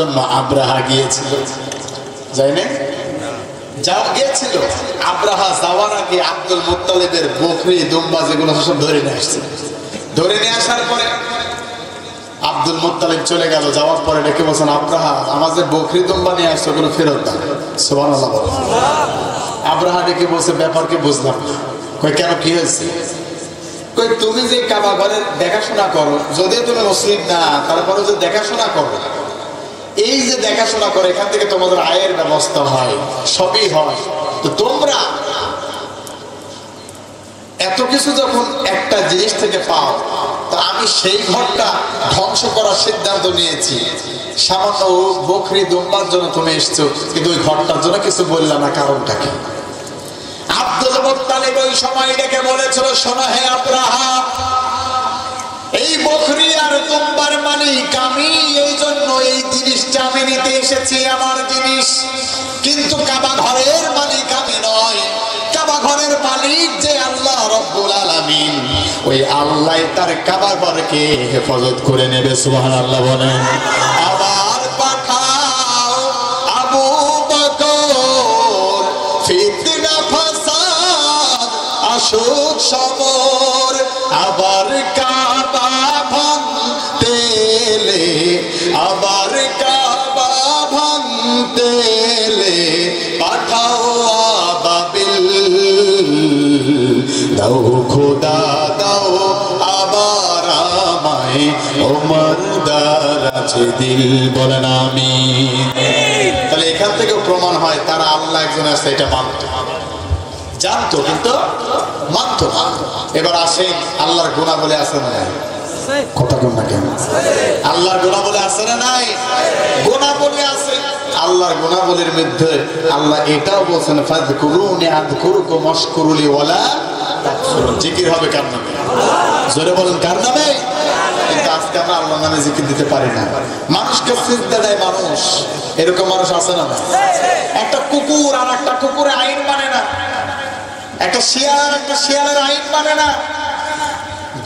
জন্য আব্রাহা গিয়েছিল, যাই না? গিয়েছিল। আব্রাহা যাওয়ার আগে আব্দুল মুত্তালিবের বকরি দুম্বা যেগুলো সব ধরে নিয়ে আসছে। ধরে নিয়ে আসার পরে আব্দুল মুত্তালিব চলে গেল। যাওয়ার পরে ডেকে বলছেন, আব্রাহা আমার যে বকরি দুম্বা নিয়ে আসছে ওগুলো ফেরত দাও। সুবহানাল্লাহ। আব্রাহা ডেকে বলছে, ব্যাপার কি বুঝলাম না। কই কেন, কি হয়েছে? কই তুমি যে কাবা ঘরের দেখাশোনা করো, যদিও তুমি মুসলিম না, তারপরে যে দেখাশোনা করো, এই যে দেখাশোনা করে এখান থেকে তোমাদের আয়ের ব্যবস্থা হয়, সবই হয়, তো তোমরা এত কিছু যখন একটা জিনিস থেকে পাও, তো আমি সেই ঘরটা ধ্বংস করার সিদ্ধান্ত নিয়েছি। সামান্য বকরি দুম্বার জন্য তুমি এসছো, কিন্তু ওই ঘরটার জন্য কিছু বললাম না, কারণটা কি? আব্দুল মুত্তালিব ওই সময় ডেকে বলেছিল, শোনো হে আব্রাহা, এই বকরি আর দুম্বার মালিক আমি, এই জন্য এই জিনিসটা আমি নিতে এসেছি, আমার জিনিস। কিন্তু কাবা ঘরের মালিক আমি নয়, কাবা ঘরের মালিক যে আল্লাহ রাব্বুল আলামিন, ওই আল্লাহ তার কাবা ঘরকে হেফাজত করে নেবে। সুবহানাল্লাহ বলেন। আবার পাঠাও আবু বকর, ফিতনা ফাসাদ আসুক সমর, আবার কাবা ভাঙতে এলে, আবার কাবা ভাঙতে এলে পাঠাও আবাবিল, দাও খোদা দাও আবার আমায়, ওমর দারাজে দিল। বলেন আমিন। তাহলে এখান থেকে প্রমাণ হয় তারা আল্লাহ একজন আছে এটা মানতো, জানতো, কিন্তু মানতো। এবার আসেন, আল্লাহর গুনাহ বলে আছে না নাই? কথা কোন না কেন? আল্লাহর গুনাহ বলে আছে না নাই? গুনাহ বলে আছে। আল্লাহর গুনাহ বলের মধ্যে আল্লাহ এটাও বলছেন, ফাযকুরুনি আযকুরুকুম ওয়াশকুরুলি ওয়ালা তাকফুরুন। জিকির হবে কার নামে? জোরে বলেন, কার নামে? কিন্তু আজকে আমরা আল্লাহর নামে জিকির দিতে পারি না। মানুষকে সিজদা দেয় মানুষ, এরকম মানুষ আছে না? একটা কুকুর আর একটা কুকুরের আইন মানে না, একটা শিয়াল আর একটা শিয়ালের আইন মানে না।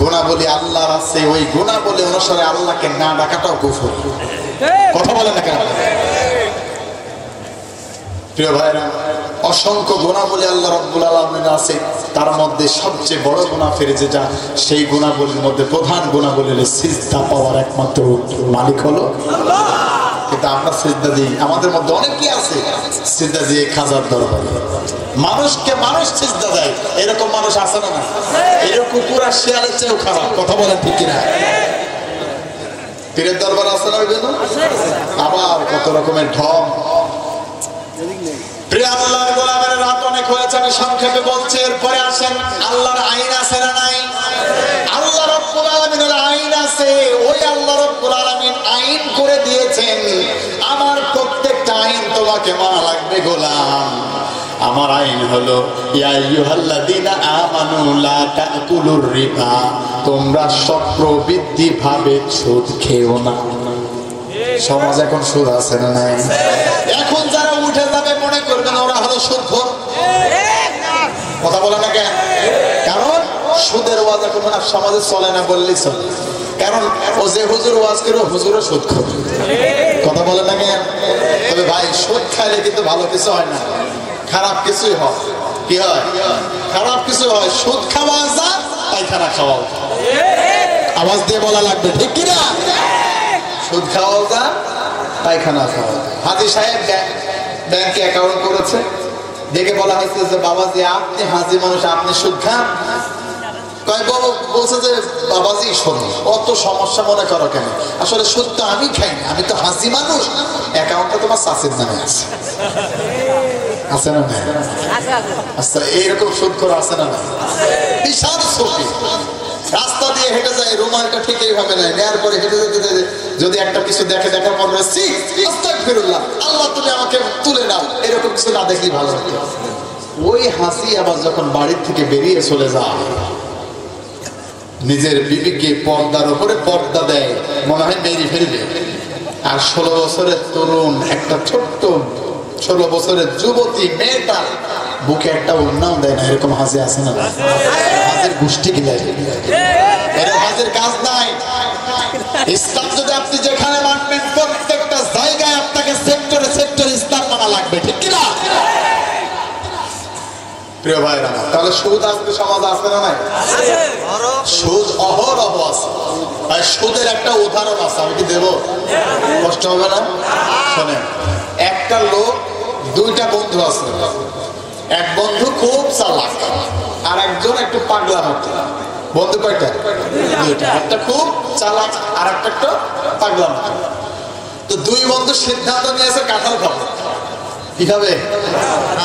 গুনাহবলী আল্লাহর আছে, ওই গুনাহবলী অনুসারে আল্লাহকে না ডাকাটাও কুফর। কথা বলেন না কেন? প্রিয় ভাইরা, অসংখ্য গুনাহবলী আল্লাহ রাব্বুল আলামিন আছে, তার মধ্যে সবচেয়ে বড় গুনাহ ফেরে যেটা, সেই গুনাহবলীর মধ্যে প্রধান গুনাহবলী হলো সিজদা পাওয়ার একমাত্র মালিক হলো আল্লাহ। কিন্তু আমরা সিজদা দিই, আমাদের মধ্যে অনেকেই আছে সিজদা দিয়ে খাজার দরবারে মানুষকে মানুষ সিজদা দেয়, এরকম মানুষ আছে না? এরকম কুকুর আর শিয়ালের চেয়েও খারাপ। কথা বলেন ঠিক কিনা? পীরের দরবার আছে না? আবার কত রকমের ঢং। প্রিয় আল্লাহর গোলামের রাত অনেক হয়েছে, আমি সংক্ষেপে বলছি। এরপরে আসেন, আল্লাহর আইন আছে না নাই? আল্লাহ রাব্বুল আলামিনের আইন আছে। ওই আল্লাহ রাব্বুল আলামিন আইন করে দিয়েছেন, আমার প্রত্যেকটা আইন তোমাকে মানা লাগবে গোলাম। আমার আইন হলো, ইয়া আইয়ুহাল্লাযীনা আমানু লা তাকুলুর রিবা, তোমরা চক্রবৃদ্ধি ভাবে সুদ খেও না। সমাজ এখন সুদ আছে না নাই? এখন যারা উঠে যাবে মনে করবেন ওরা হলো সুদখোর। কথা বলে না কেন? কারণ সুদের ওয়াজ এখন সমাজে চলে না বললেই চলে। কারণ ও যে হুজুর ওয়াজ করে, হুজুরও সুদখোর। কথা বলে না কেন? তবে ভাই, সুদ খাইলে কিন্তু ভালো কিছু হয় না, খারাপ কিছুই হয়। কি হয়? খারাপ কিছু হয়। সুদ খাওয়া যা, পায়খানা খাওয়াও। আওয়াজ দিয়ে বলা লাগবে, ঠিক কিনা? সুদ খাওয়াও যা, পায়খানা খাওয়াও। হাজী সাহেব ব্যাংকে অ্যাকাউন্ট করেছে, দেখে বলা হয়েছে যে বাবাজি আপনি হাজী মানুষ, আপনি সুদ খান। বলছে যে বাবাজি শোনো, অত সমস্যা মনে করো কেন? আসলে সুদ তো আমি খাই না, আমি তো হাজী মানুষ। অ্যাকাউন্টটা তোমার চাষের নামে আছে, আছে না? আচ্ছা, এইরকম সুদ করে আছে না? বিশাল ছবি, রাস্তা দিয়ে হেঁটে যায়, রুমালটা ঠিক এইভাবে নেয়, নেওয়ার পরে হেঁটে যেতে যদি একটা কিছু দেখে, দেখার পর আস্তাগফিরুল্লাহ, আল্লাহ তুমি আমাকে তুলে নাও, এরকম কিছু না দেখলেই ভালো হতো। ওই হাসি আবার যখন বাড়ির থেকে বেরিয়ে চলে যায়, নিজের বিবিকে পর্দার উপরে পর্দা দেয়, মনে হয় মেরে ফেলবে। আর 16 বছরের তরুণ একটা ছোট্ট 16 বছরের যুবতী মেয়েটা বুকে একটা ওড়নাও দেয় না, এরকম হাসি আছে না? হাসির গোষ্ঠী গিলায়, এর হাসির কাজ নাই। ইসলাম যদি আপনি যেখানে মানবেন, প্রত্যেকটা জায়গায় প্রিয় ভাইরা, তাহলে সুদ আজকে সমাজ আছে না নাই? সুদ অহরহ আছে। আর সুদের একটা উদাহরণ আছে, আমি কি দেব? কষ্ট হবে না? শোনেন, একটা লোক দুইটা বন্ধু আছে। এক বন্ধু খুব চালাক, আর একজন একটু পাগলা মতো। বন্ধু কয়টা? দুইটা। একটা খুব চালাক আর একটা পাগলা মতো। তো দুই বন্ধু সিদ্ধান্ত নিয়েছে কাঁঠাল খাবো। কি খাবে?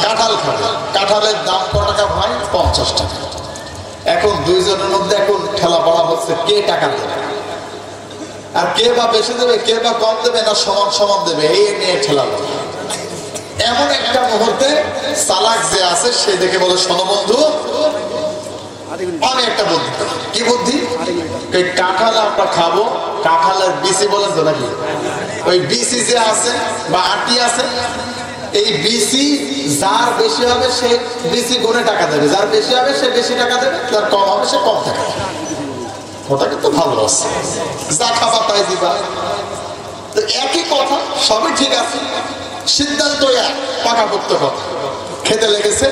কাঁঠাল খাবে। কাঁঠালের দাম কত টাকা ভাই? 50 টাকা। এখন দুইজনের মধ্যে এখন ঠেলা পড়া হচ্ছে কে টাকা দেবে, আর কে বা বেশি দেবে, কে বা কম দেবে, না সমান সমান দেবে, এই নিয়ে ঠেলা পড়া। এমন একটা মুহূর্তে চালাক যে আছে সে দেখে বলে, শোনো বন্ধু, আমি একটা বুদ্ধি। কি বুদ্ধি? এই কাঁঠাল আমরা খাবো, কাঁঠালের বিচি বলেন তো নাকি, ওই বিচি যে আছে বা আটি আছে, এই বিচি যার বেশি হবে সে বেশি গুণে টাকা দেবে, যার বেশি হবে সে বেশি টাকা দেবে, যার কম হবে সে কম টাকা দেবে। ওটা কিন্তু ভালো আছে, যা খাবা তাই দিবা। তো একই কথা, সবই ঠিক আছে, সিদ্ধান্ত এক, পাকাপোক্ত কথা। খেতে লেগেছে।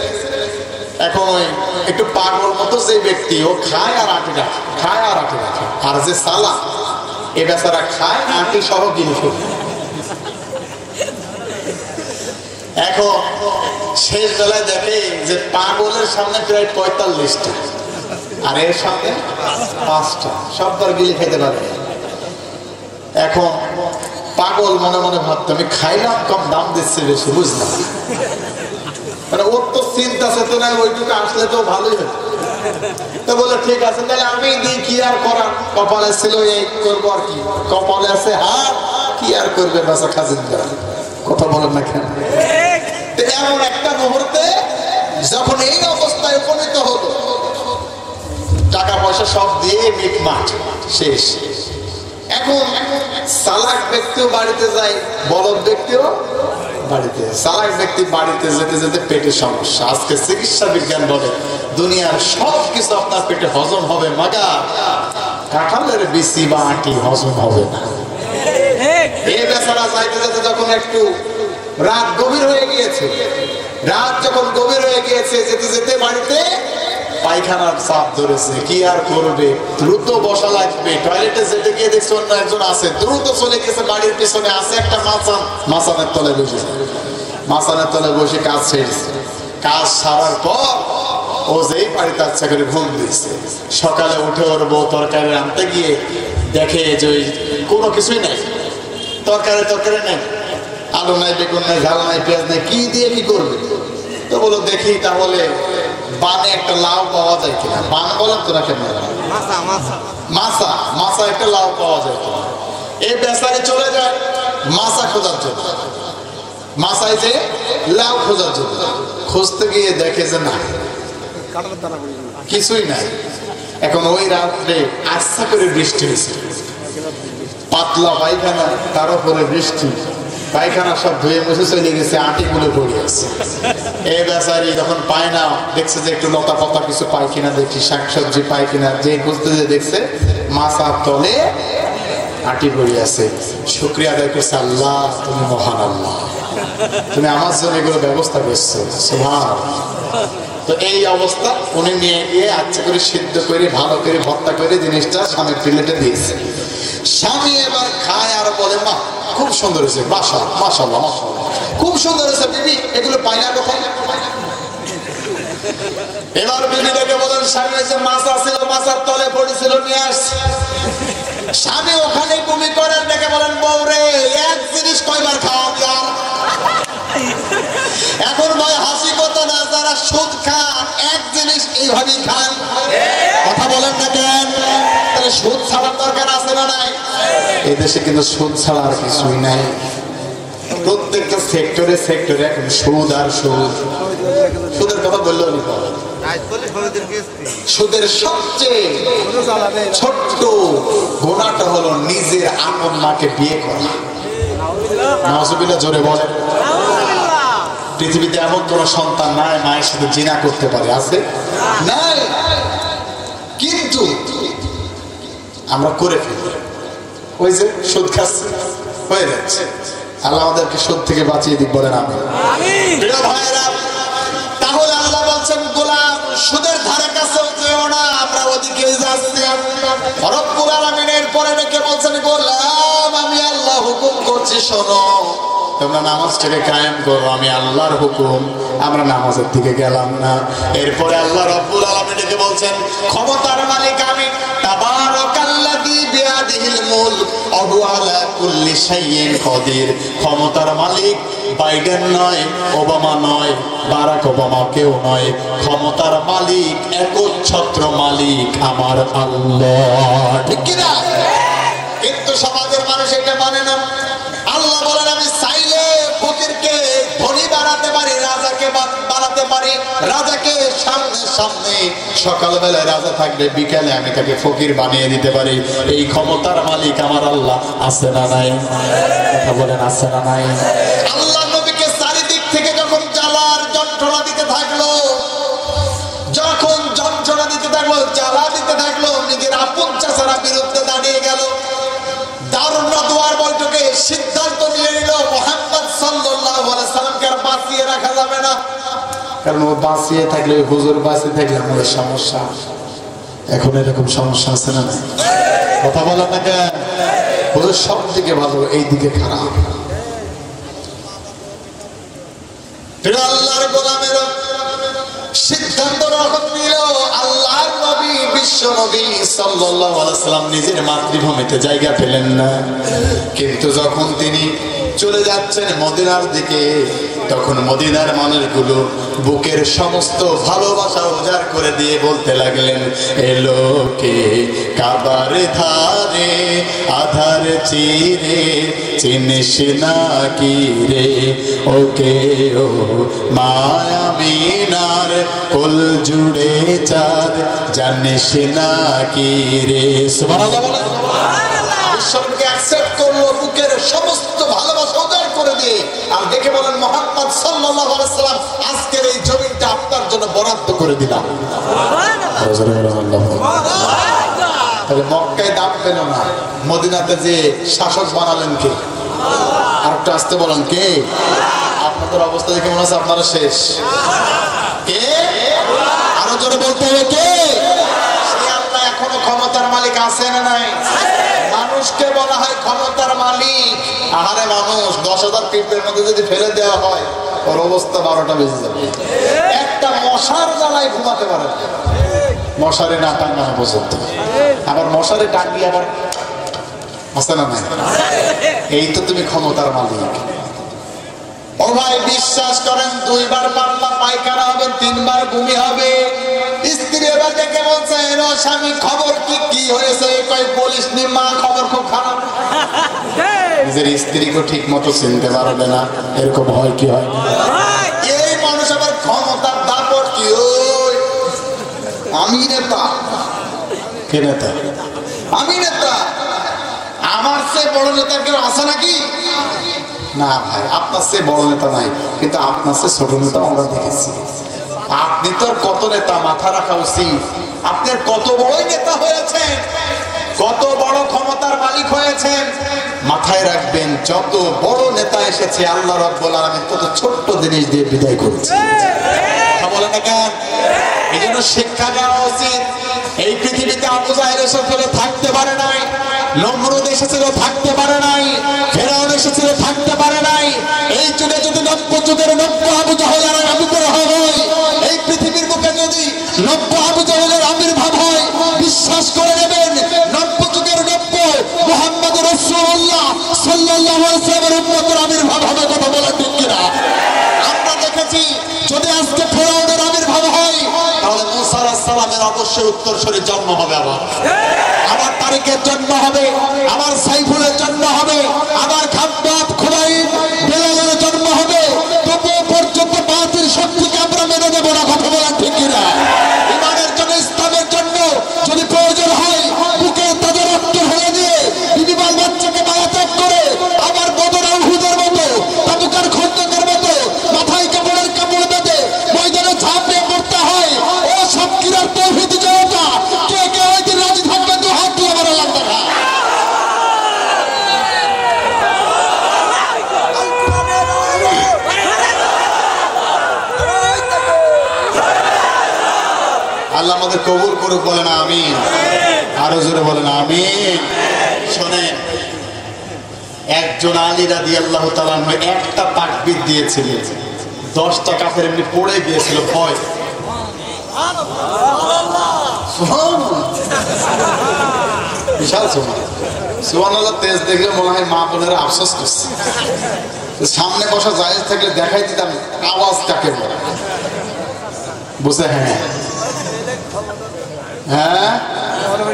এখন ওই একটু পাগল মতো যে ব্যক্তি, ও খায় আর আটি রাখে, খায় আর আটি রাখে। আর যে সালা, এ বেচারা খায় আটি সহ গিলে ফেলে। এখন শেষ বেলায় দেখে যে পাগলের সামনে প্রায় 45টা, আর এর সামনে 5টা, সববার গিলে খেতে পারে। এখন পাগল মনে মনে ভাবতো, আমি খাইলাম কম, দাম দিচ্ছে বেশি, বুঝলাম। মানে ওর তো চিন্তা চেতনা ওইটুকু আসলে তো ভালোই হতো। তো বলে ঠিক আছে, তাহলে আমি দিই, কি আর করার, কপালে ছিল এই করবো আর কি, কপালে আছে হাত, কি আর করবে বাসা খাজিনদার। কথা বলেন না কেন? এমন একটা মুহূর্তে যখন এই অবস্থায় উপনীত হলো, টাকা পয়সা সব দিয়ে মিটমাট শেষ। এখন চালাক ব্যক্তিও বাড়িতে যায়, বলদ ব্যক্তিও বাড়িতে। চালাক ব্যক্তি বাড়িতে যেতে যেতে পেটে সমস্যা। আজকে চিকিৎসা বিজ্ঞান বলে দুনিয়ার সব কিছু আপনার পেটে হজম হবে, মাগা কাঁঠালের বিচি বা আটি হজম হবে না। এই বেচারা যাইতে যেতে যখন একটু রাত গভীর হয়ে গিয়েছে, রাত যখন গভীর হয়ে গিয়েছে, যেতে যেতে বাড়িতে পায়খানার চাপ ধরেছে। কি আর করবে, দ্রুত বসা লাগবে। টয়লেটে যেতে গিয়ে দেখছে অন্য একজন আছে, দ্রুত চলে গেছে বাড়ির পিছনে আছে একটা মাচান, মাচানের তলে বসে, মাচানের তলে বসে কাজ ছেড়েছে। কাজ সারার পর ও যেই বাড়িতে আচ্ছা করে ঘুম দিয়েছে, সকালে উঠে ওর বউ তরকারি আনতে গিয়ে দেখে যে ওই কোনো কিছুই নাই, তরকারি নেই, আলু নাই, বেগুন নাই, ঝাল নাই, পেঁয়াজ নাই, কি দিয়ে কি করবে? তো বলো দেখি তাহলে বানে একটা লাউ পাওয়া যায় কিনা। বান বলেন তো না কেন? মাছা একটা লাউ পাওয়া যায় কিনা। এই বেচারি চলে যায় মাছা খোঁজার জন্য, মাছায় যে লাউ খোঁজার জন্য। খুঁজতে গিয়ে দেখে যে না, কিছুই নাই। এখন ওই রাত্রে আচ্ছা করে বৃষ্টি হয়েছে, পাতলা পায়খানা, তার উপরে বৃষ্টি, পায়খানা সব ধুয়ে মুছে চলে গেছে, আটিগুলো পড়ে আছে। এই বেচারি যখন পায় না, দেখছে যে একটু লতা পাতা কিছু পায় কিনা, দেখছি শাকসবজি পায় কিনা, যে খুঁজতে যে দেখছে মাছার তলে আটি পড়ে আছে। শুকরিয়া আদায় করছে, আল্লাহ তুমি মহান, আল্লাহ তুমি আমার জন্য এগুলো ব্যবস্থা করছো, সুবহানাল্লাহ। তো এই অবস্থা উনি নিয়ে গিয়ে আচ্ছা করে সিদ্ধ করে ভালো করে ভর্তা করে জিনিসটা স্বামীর প্লেটে দিয়েছে। স্বামী এবার খায় আর বলে, মা খুব সুন্দর হয়েছে, মাশাআল্লাহ খুব সুন্দর হয়েছে বিবি, এগুলো পাই না কোথায়? এবার বিবি ডেকে বলেন, স্বামী হয়েছে মাছ আসছিল, মাছের তলে পড়েছিল, নিয়ে আসছে। স্বামী ওখানে বমি করেন, ডেকে বলেন, বউ রে এক জিনিস কয়বার খাওয়া যান? এখন ভাই হাসি কথা না, যারা সুদ খান এক জিনিস এইভাবেই খান। কথা বলেন না কেন? তাহলে সুদ ছাড়ার দরকার আছে না নাই? এই দেশে কিন্তু সুদ ছাড়া আর কিছুই নাই। প্রত্যেকটা সেক্টরে সেক্টরে এখন সুদ আর সুদ। সুদের কথা বললেও সুদের সবচেয়ে ছোট্ট গুনাহটা হলো নিজের আপন মাকে বিয়ে করা। নাউজুবিল্লাহ, জোরে বলে। পৃথিবীতে এমন কোন সন্তান নাই মায়ের সাথে জিনা করতে পারে, আছে? নাই। কিন্তু আমরা করে ফেলি, ওই যে সুদ খাচ্ছে, হয়ে যাচ্ছে। আল্লাহ আমাদেরকে সুদ থেকে বাঁচিয়ে দিক, বলেন আমিন। প্রিয় ভাইরা, তাহলে আল্লাহ বলছে বলছেন গোলাম সুদের ধারে কাছেও যেও না, আমরা ওদিকে যাচ্ছি। রব্বুল আলামিনের পরে ডেকে বলছেন গোলাম আমি আল্লাহ হুকুম করছি শোনো, তোমরা নামাজটাকে কায়েম করো, আমি আল্লাহর হুকুম, আমরা নামাজের দিকে গেলাম না। এরপরে আল্লাহ রব্বুল আলামিন ডেকে বলছেন ক্ষমতার মালিক আমি, তাবারাকাল্লাযী বিয়াদিহিল মুলক ওয়া হুয়া আলা কুল্লি শাইইন কাদির। ক্ষমতার মালিক বাইডেন নয়, ওবামা নয়, বারাক ওবামা কেউ নয়, ক্ষমতার মালিক একচ্ছত্র মালিক আমার আল্লাহ। ঠিক কি না? কিন্তু সমাজের মানুষ এটা মানে না। আল্লাহ বলেন আমি চাইলে ফকিরকে ধনী বানাতে পারি, রাজাকে বানাতে পারি। রাজাকে সামনে সামনে সকালবেলায় রাজা থাকবে, বিকালে আমি তাকে ফকির বানিয়ে দিতে পারি। এই ক্ষমতার মালিক আমার আল্লাহ। আছে না নাই? কথা বলেন আছে না নাই? আল্লাহ নবীকে চারিদিক থেকে যখন জ্বালার যন্ত্রণা দিতে থাকলো, যখন যন্ত্রণা দিতে থাকলো, জ্বালা দিতে থাকলো, নিজের আপন চাচারা বিরুদ্ধে দাঁড়িয়ে গেল। দারুন নাদওয়ার বৈঠকে সিদ্ধান্ত নিয়ে নিল মুহাম্মদ সাল্লাল্লাহু আলাইহি সাল্লামকে আর বাঁচিয়ে রাখা যাবে না, কারণ ও বাঁচিয়ে থাকলে, হুজুর বাঁচিয়ে থাকলে আমাদের সমস্যা। এখন এরকম সমস্যা আছে না? কথা বলা না কেন? হুজুর সব দিকে ভালো, এই দিকে খারাপ। আল্লাহর গোলামের সিদ্ধান্ত যখন নিল, আল্লাহর নবী বিশ্ব নবী সাল্লাল্লাহু আলাইহি সাল্লাম নিজের মাতৃভূমিতে জায়গা পেলেন না। কিন্তু যখন তিনি চলে যাচ্ছেন মদিনার দিকে, তখন মদিনার মানুষগুলো বুকের সমস্ত ভালোবাসা উজাড় করে দিয়ে বলতে লাগলেন এলো কে কাবার ধারে আধার চিরে, চিনিস না কি রে ওকে ও মায়া মিনার কোল জুড়ে চাঁদ, জানিস না কি রে। সুবহানাল্লাহ। বিশ্বকে অ্যাকসেপ্ট করলো, বুকের সমস্ত ভালোবাসা উজাড় করে দিয়ে, আর দেখে বলেন মুহাম্মদ সাল্লাল্লাহু আলাইহি সাল্লাম আজকের এই জমিটা আপনার জন্য বরাদ্দ করে দিলাম। তাহলে মক্কায় দাম পেল না, মদিনাতে যে শাসক বানালেন কে? আর একটু আসতে বলেন কে? আপনাদের অবস্থা দেখে মনে হচ্ছে আপনারা শেষ। কে? আরো জোরে বলতে হবে কে? সে আল্লাহ এখনো ক্ষমতার মালিক আছে না নাই? মানুষকে বলা হয় ক্ষমতার মালিক। আহারে মানুষ 10,000 পিঁপড়ের মধ্যে যদি ফেলে দেওয়া হয়, ওর অবস্থা 12টা বেজে যাবে। একটা মশার জ্বালায় ঘুমাতে পারে, মশারে না টাঙ্গানো পর্যন্ত। আবার মশারে টাঙ্গি আবার আছে না নাই? এই তো তুমি ক্ষমতার মালিক। ও ভাই বিশ্বাস করেন, 2 বার পাতলা পায়খানা হবে, 3 বার বমি হবে। স্ত্রী এবার দেখে বলছে এর স্বামী খবর কি কি হয়েছে? কই বলিস নি মা, খবর খুব খারাপ। নিজের স্ত্রীকে ঠিক মতো চিনতে পারবে না, এরকম হয় কি হয়? এই মানুষ আবার ক্ষমতার দাপট কি? ওই আমি নেতা। কে নেতা? আমি নেতা। আমার চেয়ে বড় নেতা কেউ আছে নাকি? না ভাই, আপনার চেয়ে বড় নেতা নাই, কিন্তু আপনার চেয়ে ছোট নেতা আমরা দেখেছি। আপনি তো কত নেতা, মাথা রাখা উচিত। আপনি কত বড় নেতা হয়েছেন, কত বড় ক্ষমতার মালিক হয়েছেন, মাথায় রাখবেন যত বড় নেতা এসেছে আল্লাহ রাব্বুল আলামিন তত ছোট্ট জিনিস দিয়ে বিদায় করেছে। কথা বলে না কেন? এই জন্য শিক্ষা দেওয়া উচিত। এই পৃথিবীতে আবু জাহেল এসেছিল থাকতে পারে নাই, নমরুদ এসেছিল থাকতে পারে নাই, ফেরাউন এসেছিল থাকতে পারে নাই। এই যুগে যদি 90 যুগের 90 আবু জাহেল আর আবির্ভাব হয়, এই পৃথিবীর বুকে যদি 90 আবু জাহেলের আবির্ভাব হয়, বিশ্বাস করে নেবেন 90 যুগের 90 মুহাম্মদ রাসূলুল্লাহ সাল্লাল্লাহু আলাইহি ওয়াসাল্লামের উম্মতের আবির্ভাব হবে। কথা বলা ঠিক কিনা? আমরা দেখেছি যদি আজকে ফেরাউনের আবির্ভাব হয়, তাহলে মুসা আলাইহিস সালামের অবশ্যই উত্তরসূরি জন্ম হবে, আবার তারিকের জন্ম হবে, আবার সাইফুলের জন্ম হবে, আবার খাব্বাব, খুবাইব, বেলালের জন্ম হবে। তবুও পর্যন্ত বাতিল শক্তিকে আমরা মেনে নেব না। কথা বলা ঠিক কিনা? ইমানের জন্য, ইসলামের জন্য যদি প্রয়োজন হয় বুকে তাদের রক্ত হয়ে দিয়ে বিবিবাল বাচ্চাকে মায়া ত্যাগ করে আবার বদর আর উহুদের মতো, তাবুকের খন্দকের মতো মাথায় কাপড়ের কাপড় বেঁধে ময়দানে ঝাঁপিয়ে পড়তে হয়। ও সাতক্ষীরার তৌহিদি জনতা, কে কে ওই দিন রাজি থাকবে? তো হাত তুলে বলা লাগবে না। আল্লাহ আমাদের কবুল করুক, বলেন আমিন। আরো জোরে বলেন আমিন। শোনেন, একজন আলী রাদিয়াল্লাহু তাআলা একটা তাকবীর দিয়েছিলেন, 10টা কাফের এমনি পড়ে গিয়েছিল ভয়। বিশাল সুবহানাল্লাহ, তেজ দেখলে মনে হয় মা বোনেরা আফসোস করছে। সামনে বসা জায়েজ থাকলে দেখাই দিতাম আওয়াজ কাকে বলে, বুঝে? হ্যাঁ,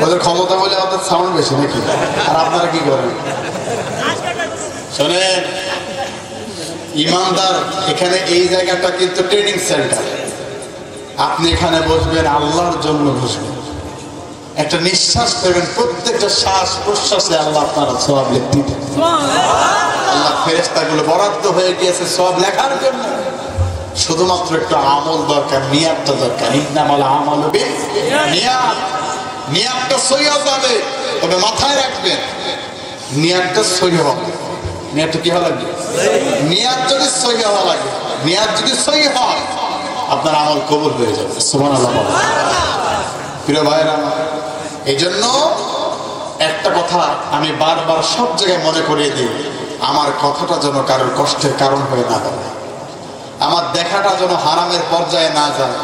ওদের ক্ষমতা বলে আমাদের সাউন্ড বেশি নাকি? আর আপনারা কি করেন? শোনেন, ইমানদার এখানে এই জায়গাটা কিন্তু ট্রেনিং সেন্টার। আপনি এখানে বসবেন, আল্লাহর জন্য বসবেন, একটা নিঃশ্বাস করবেন, প্রত্যেকটা শ্বাস প্রশ্বাসে আল্লাহ আপনারা সওয়াব লিখতে দেন। আল্লাহ ফেরেশতাগুলো বরাদ্দ হয়ে গিয়েছে সওয়াব লেখার জন্য। শুধুমাত্র একটু আমল দরকার, নিয়াতটা দরকার। ইন্নামাল আমালু বিন্নিয়াত। নিয়াতটা সহিহ হবে, তবে মাথায় রাখবেন নিয়াতটা সহিহ হবে। নিয়াতটা কি হওয়া লাগবে? নিয়াত যদি সহিহ হওয়া লাগে, নিয়াত যদি সহিহ হয়, আপনার আমল কবুল হয়ে যাবে। সুবহানাল্লাহ। প্রিয় ভাইরা, এই জন্য একটা কথা আমি বারবার সব জায়গায় মনে করিয়ে দিই, আমার কথাটা যেন কারোর কষ্টের কারণ হয়ে না দাঁড়ায়, আমার দেখাটা যেন হারামের পর্যায়ে না যায়,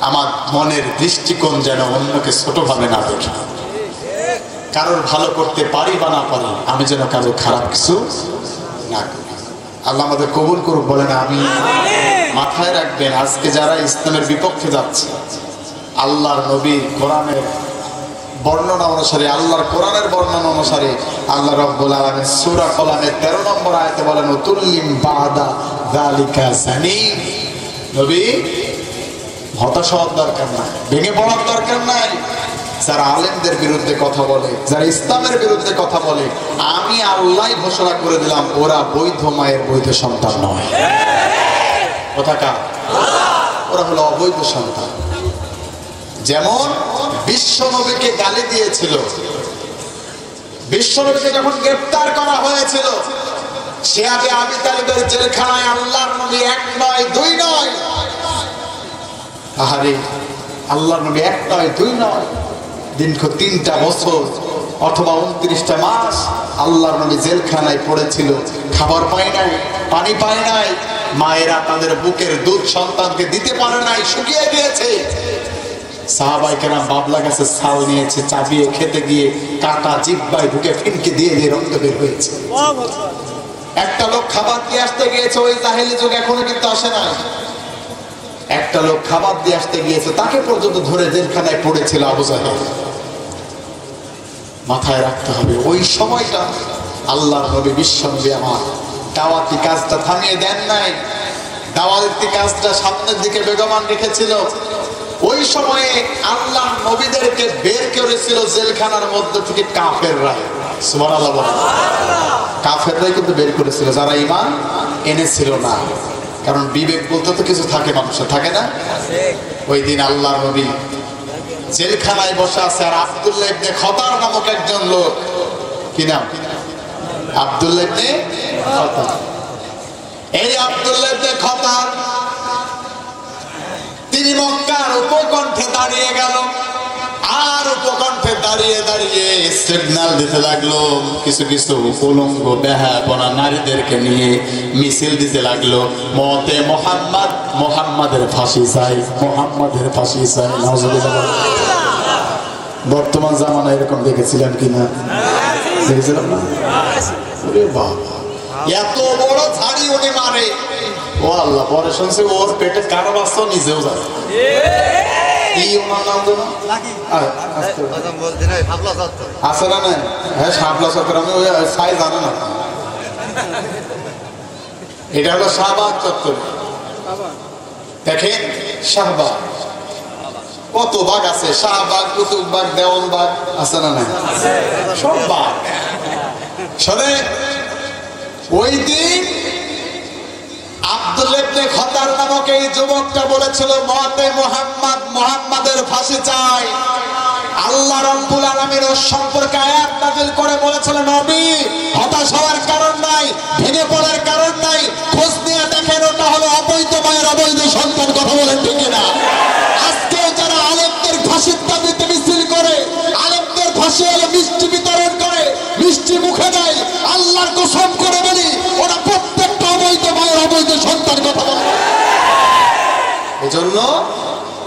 আমার মনের দৃষ্টিকোণ যেন অন্যকে ছোটভাবে না দেখে। কারোর ভালো করতে পারি বা না পারি, আমি যেন কারোর খারাপ কিছু না করি। আল্লাহ আমাদের কবুল করুক, বলেন আমি। মাথায় রাখবেন, আজকে যারা ইসলামের বিপক্ষে যাচ্ছে, আল্লাহর নবীর কোরআনের বর্ণনা অনুসারে, আল্লাহর কোরআনের বর্ণনা অনুসারে আল্লাহ রাব্বুল আলামিন সূরা কলামের 13 নম্বর আয়াতে বলেন, উতুল্লিম বাদা যালিকা জানিম। নবী, হতাশ হওয়ার দরকার নাই, ভেঙে পড়ার দরকার নাই। যারা আলেমদের বিরুদ্ধে কথা বলে, যারা ইসলামের বিরুদ্ধে কথা বলে, আমি আল্লাহ ঘোষণা করে দিলাম ওরা বৈধ মায়ের বৈধ সন্তান নয়। কথা কার? ওরা হলো অবৈধ সন্তান। যেমন বিশ্ব নবীকে গালি দিয়েছিল, বিশ্ব নবীকে যখন গ্রেফতার করা হয়েছিল, সে আগে আবি তালিবের জেলখানায় আল্লাহর নবী 1 নয় 2 নয়, আহারে আল্লাহর নবী 1 নয় 2 নয়, দীর্ঘ 3টা বছর অথবা 29টা মাস আল্লাহর নবী জেলখানায় পড়েছিল। খাবার পায় নাই, পানি পায় নাই, মায়েরা তাদের বুকের দুধ সন্তানকে দিতে পারে নাই, শুকিয়ে গিয়েছে। সাহাবায়ে কেরাম বাবলা গাছের ছাল নিয়েছে, চাবিয়ে খেতে গিয়ে কাটা জিহ্বায় ঢুকে ফিনকে দিয়ে দিয়ে রক্ত বের হয়েছে। একটা লোক খাবার দিয়ে আসতে গিয়েছে, ওই জাহেলি যুগ এখনো কিন্তু আসে না। একটা লোক খাবার দিয়ে আসতে গিয়েছে, তাকে পর্যন্ত ধরে জেলখানায় পড়েছিল আবু জাহেল। মাথায় রাখতে হবে, ওই সময়টা আল্লাহর নবী বিশ্ব নবী আমার দাওয়াতি কাজটা থামিয়ে দেন নাই, দাওয়াতি কাজটা সামনের দিকে বেগমান রেখেছিল। ওই সময়ে আল্লাহ নবীদেরকে বের করেছিল জেলখানার মধ্যে থেকে কাফেররা। সুবহানাল্লাহ বলেন। কাফেররাই কিন্তু বের করেছিল, যারা ঈমান এনেছিল না। কারণ বিবেক বলতে তো কিছু থাকে, মানুষের থাকে না। ওই দিন আল্লাহ নবী জেলখানায় বসে আছে, আর আব্দুল্লাহ ইবনে খতার নামক একজন লোক, কি নাম? আব্দুল্লাহ ইবনে খতার। এই আব্দুল্লাহ ইবনে খতার তিনি মক্কার উপকণ্ঠে দাঁড়িয়ে গেল, আর উপকণ্ঠে দাঁড়িয়ে দাঁড়িয়ে সিগন্যাল দিতে লাগলো। কিছু কিছু উলঙ্গ বেহায়াপনা নারীদেরকে নিয়ে মিছিল দিতে লাগলো, মতে মোহাম্মদ, মোহাম্মদের ফাঁসি চাই, মোহাম্মদের ফাঁসি চাই। বর্তমান জামানা এরকম দেখেছিলেন কিনা? দেখেছিলাম না? এত বড় ঝাড়ি উনি মারে, ও আল্লাহ। পরে শুনছি ওর পেটে কারো বাচ্চা নিজেও যায়। আছে না? হ্যাঁ, শাপলা চত্বর। আমি ওই সাই জানো না, এটা হলো শাহবাগ চত্বর। দেখেন শাহবাগ, কত বাগ আছে, শাহবাগ, কুতুববাগ, দেওয়ানবাগ, আছে না? নাই, সব বাগ। শোনে, ওই দিন আব্দুল্লাহ ইবনে খতার নামক এই যুবকটা বলেছিল, মতে মুহাম্মদ, মুহাম্মাদের ফাঁসি চাই। আল্লাহ রাব্বুল আলামিন ওর সম্পর্কে আয়াত নাযিল করে বলেছিল, নবী হতাশ হওয়ার কারণ নাই, ভেঙে পড়ার কারণ নাই, খোঁজ নিয়ে দেখেন ওটা হলো অবৈধ মায়ের অবৈধ সন্তান। কথা বলেন ঠিক না? আজকে যারা আলেমদের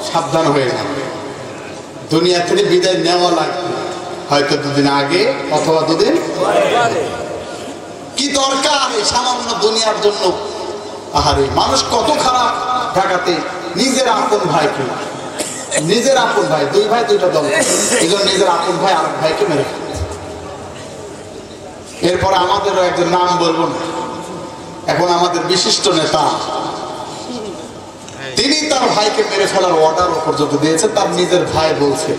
সাবধান হয়ে যান, দুনিয়া থেকে বিদায় নেওয়া লাগবে হয়তো দুদিন আগে অথবা দুদিন। কি দরকার এই সামান্য দুনিয়ার জন্য? আহারে মানুষ কত খারাপ ঢাকাতে, নিজের আপন ভাইকে, নিজের আপন ভাই, দুই ভাই দুইটা দল, এই জন্য নিজের আপন ভাই আরেক ভাইকে মেরে ফেলে। এরপর আমাদেরও একজন নাম বলবো না, এখন আমাদের বিশিষ্ট নেতা, তিনি তার ভাইকে মেরে ফেলার অর্ডার পর্যন্ত দিয়েছেন, তার নিজের ভাই বলছে।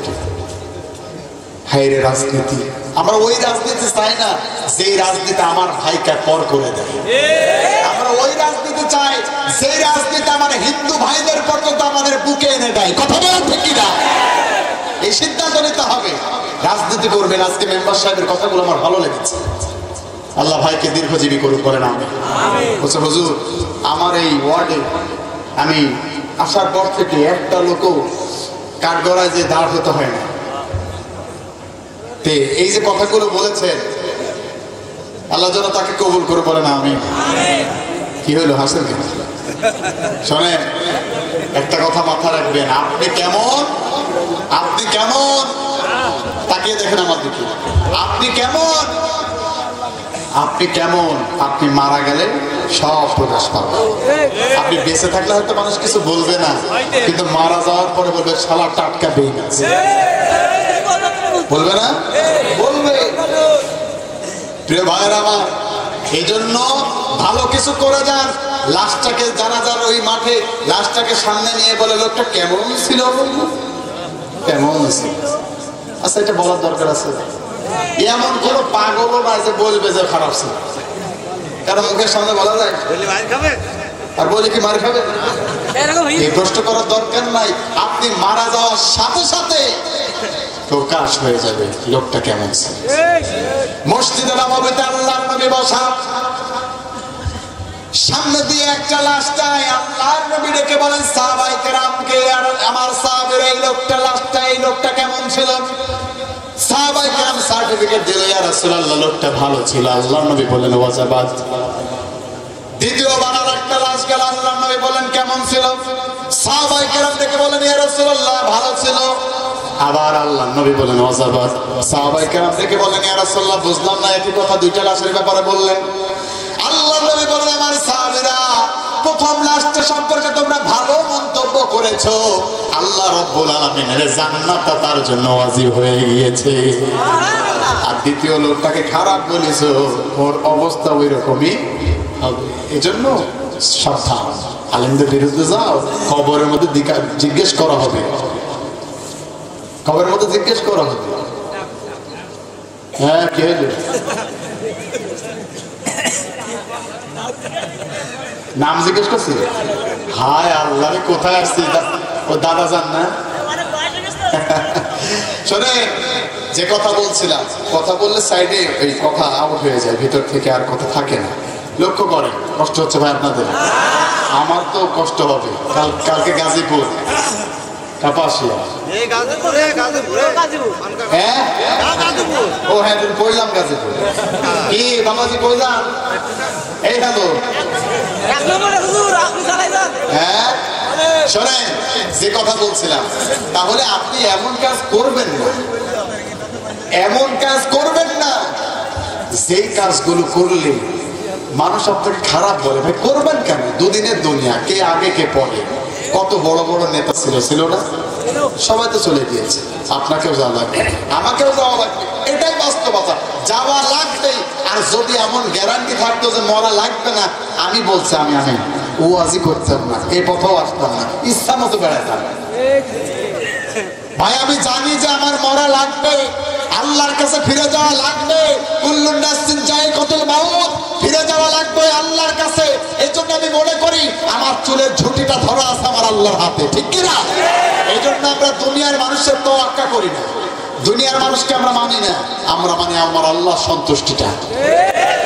হায়রে রাজনীতি! আমরা ওই রাজনীতি চাই না যেই রাজনীতি আমার ভাইকে পর করে দেয়। আমরা ওই রাজনীতি চাই যেই রাজনীতি আমার হিন্দু ভাইদের পর্যন্ত আমাদের বুকে এনে দেয়। কথা বলেন ঠিক কিনা? এই সিদ্ধান্ত নিতে হবে। রাজনীতি করবেন। আজকে মেম্বার সাহেবের কথাগুলো আমার ভালো লেগেছে। আল্লাহ ভাইকে দীর্ঘজীবী করুক, বলেন আমিন। বলছে হুজুর, আমার এই ওয়ার্ডে আমি আসার পর থেকে একটা লোকও কাঠগড়ায় যে দাঁড় হতে হয় না। এই যে কথাগুলো বলেছেন, আল্লাহ যেন তাকে কবুল করে, বলেন আমিন। কি হইলো, হাসেন কেন? শোনেন, একটা কথা মাথা রাখবেন, আপনি কেমন, আপনি কেমন, তাকিয়ে দেখেন আমার দিকে, আপনি কেমন, আপনি কেমন, আপনি মারা গেলে সব প্রকাশ পাবে। আপনি বেঁচে থাকলে হয়তো মানুষ কিছু বলবে না, কিন্তু মারা যাওয়ার পরে বলবে শালা টাটকা বেইন আছে, বলবে না? বলবে। প্রিয় ভাইয়ের আমার, এই জন্য ভালো কিছু করে যান। লাশটাকে জানাজার ওই মাঠে লাশটাকে সামনে নিয়ে বলে লোকটা কেমন ছিল, কেমন ছিল। আচ্ছা, এটা বলার দরকার আছে? এমন কোন পাগলও নাই যে বলবে যে খারাপ ছিল, কারণ মুখের সামনে বলা যায় আর বলে কি মার খাবে? এই প্রশ্ন করার দরকার নাই। আপনি মারা যাওয়ার সাথে সাথে প্রকাশ হয়ে যাবে লোকটা কেমন ছিল। মসজিদে নববীতে আল্লাহর নবী বসা, সামনে দিয়ে একটা লাশ যায়, আল্লাহর নবী ডেকে বলেন সাহাবায়ে কেরামকে, আর আমার সাহাবীরা এই লোকটা, লাশটা, এই লোকটা কেমন ছিল? সাহাবায়ে কেরাম সার্টিফিকেট দিল, ইয়া রাসূলুল্লাহ লোকটা ভালো ছিল। আল্লাহর নবী বলেন ওয়াজাবাত। দ্বিতীয়বার আর একটা লাশ গেল, আল্লাহর নবী বলেন কেমন ছিল? সাহাবায়ে কেরাম ডেকে বলেন ইয়া রাসূলুল্লাহ ভালো ছিল। আবার আল্লাহর নবী বলেন ওয়াজাবাত। সাহাবায়ে কেরাম ডেকে বলেন ইয়া রাসূলুল্লাহ বুঝলাম না, একই কথা দুইটা লাশের ব্যাপারে বললেন। আল্লাহর নবী বলেন আমার সাহাবীরা, প্রথম লাশটা সম্পর্কে তোমরা ভালো মন্তব্য করেছো, আল্লাহ রাব্বুল আলামিনের জান্নাত তার জন্য ওয়াজিব হয়ে গিয়েছে। আর দ্বিতীয় লোকটাকে খারাপ বলেছো, ওর অবস্থা ওই রকমই হবে। এজন্য সাবধান, আলেমদের বিরুদ্ধে যাও, কবরের মধ্যে জিজ্ঞেস করা হবে, কবরের মধ্যে জিজ্ঞেস করা হবে। হ্যাঁ, কে নাম জিজ্ঞেস করছি? হায় আল্লাহ, কোথায় আসছি? ও দাদা জান না? শোনে, যে কথা বলছিলাম, কথা বললে সাইডে এই কথা আউট হয়ে যায়, ভিতর থেকে আর কথা থাকে না। লক্ষ্য করেন, কষ্ট হচ্ছে ভাই আপনাদের? আমার তো কষ্ট হবে। কালকে গাজীপুর, কাপাসিয়া, হ্যাঁ, ও হ্যাঁ, কইলাম গাজীপুর। কি বাবাজি কইলাম? এই হ্যালো, হ্যাঁ শোনেন, যে কথা বলছিলাম, তাহলে আপনি এমন কাজ করবেন না, এমন কাজ করবেন না যেই কাজগুলো করলে মানুষ আপনাকে খারাপ বলে। ভাই করবেন কেন? দুদিনের দুনিয়া, কে আগে কে পরে। কত বড় বড় নেতা ছিল, ছিল না? সবাই তো চলে গিয়েছে। আপনাকেও যাওয়া লাগবে, আমাকেও যাওয়া লাগবে, এটাই বাস্তবতা। যাওয়া লাগবেই। আর যদি এমন গ্যারান্টি থাকতো যে মরা লাগবে না, আমি বলছি আমি ওয়াজি করতাম না, এই পথেও আসতাম না, ইচ্ছা মতো বেড়াতাম। ভাই আমি জানি যে আমার মরা লাগবে, আল্লাহর কাছে ফিরে যাওয়া লাগবে, কুল্লুন নাসিন যায়িকাতুল মাউত, ফিরে যাওয়া লাগবে আল্লাহর কাছে। এই জন্য আমি মনে করি আমার চুলের ঝুঁটিটা ধরা আছে আমার আল্লাহর হাতে, ঠিক কিনা? এই জন্য আমরা দুনিয়ার মানুষের তোয়াক্কা করি না, দুনিয়ার মানুষকে আমরা মানি না, আমরা মানি আমার আল্লাহর সন্তুষ্টিটা।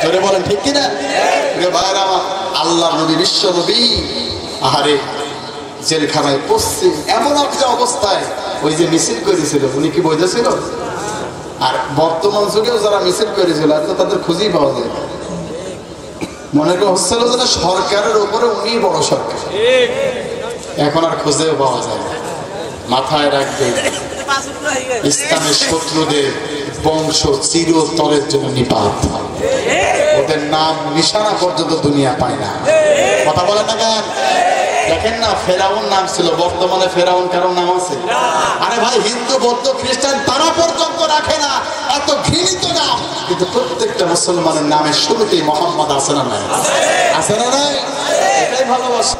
জোরে বলেন ঠিক কিনা? প্রিয় ভাইরা আমার, আল্লাহর নবী, বিশ্ব নবী, আহারে জেলখানায় পড়ছে এমন একটা অবস্থায়, ওই যে মিছিল করেছিল উনি কি বুঝেছিল? আর বর্তমান যুগেও যারা মিছিল করেছিল তাদের খুঁজেই পাওয়া যায়। মনে হচ্ছিল যে সরকারের উপরে উনি বড় সরকার, এখন আর খুঁজেও পাওয়া যায় না। মাথায় রাখবে ইসলামের শত্রুদের বংশ চিরতরের জন্য নিপাত, ওদের নাম নিশানা পর্যন্ত দুনিয়া পায় না। কথা বলেন না কেন? দেখেন না, ফেরাউন নাম ছিল, বর্তমানে ফেরাউন কারো নাম আছে? আরে ভাই, হিন্দু বৌদ্ধ খ্রিস্টান তারা পর্যন্ত রাখে না, এত ঘৃণিত নাম। কিন্তু প্রত্যেকটা মুসলমানের নামের শুরুতেই মোহাম্মদ আছে না নাই? আছে না নাই? এটাই ভালোবাসা।